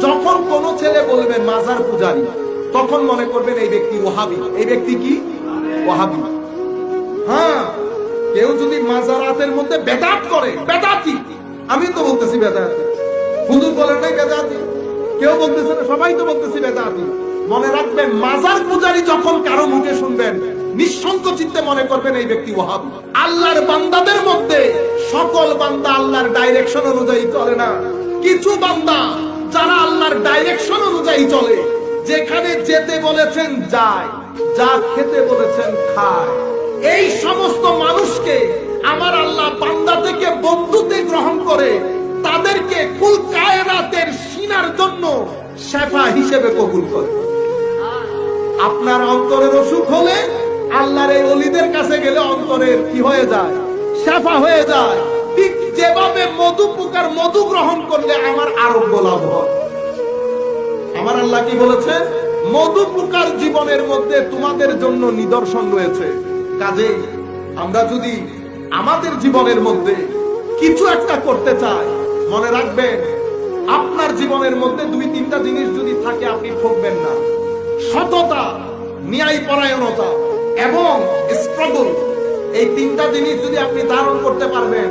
যখন কোন ছেলে বলবে মাজার পূজারী, তখন মনে করবেন এই ব্যক্তি ওহাবি। এই ব্যক্তি কি? ওহাবি। হ্যাঁ, কেউ যদি মাজারাতের মধ্যে বেদাত করে, বেদাতি। আমি তো বলতেছি বেদাতি, হুজুর বলেন নাই বেদাতি, কেউ বলতেছে না, সবাই তো বলতেছি বেদাতি। মনে রাখবেন, মাজার পূজারী যখন কারো মুখে শুনবেন, নিঃসংক চিত্তে মনে করবেন এই ব্যক্তি ওহাবি। আল্লাহর বান্দাদের মধ্যে সকল বান্দা আল্লাহর ডাইরেকশন অনুযায়ী চলে না। কিছু বান্দা যারা আল্লাহর ডাইরেকশন অনুযায়ী চলে, যেখানে যেতে বলেছেন যায়, যা খেতে বলেছেন খায়, এই সমস্ত মানুষকে আমার আল্লাহ বান্দা থেকে বন্ধুতে গ্রহণ করে তাদেরকে কুল কায়নাতের সিনার জন্য শেফা হিসেবে কবুল করে। আপনার অন্তরের অসুখ হলে আল্লাহর এই ওলিদের কাছে গেলে অন্তরের কি হয়ে যায়? শেফা হয়ে যায়। ঠিক যেভাবে মধু পোকার মধু গ্রহণ করলে আমার আরোগ্য লাভ হয়। আমার আল্লাহ কি বলেছে? মধু পোকার জীবনের মধ্যে তোমাদের জন্য নিদর্শন রয়েছে। কাজেই আমরা যদি আমাদের জীবনের মধ্যে কিছু একটা করতে চাই, মনে রাখবেন আপনার জীবনের মধ্যে 2-3টা জিনিস যদি থাকে, আপনি ঠকবেন না। সততা, ন্যায়পরায়ণতা এবং স্ট্রাগল, এই 3টা জিনিস যদি আপনি ধারণ করতে পারবেন,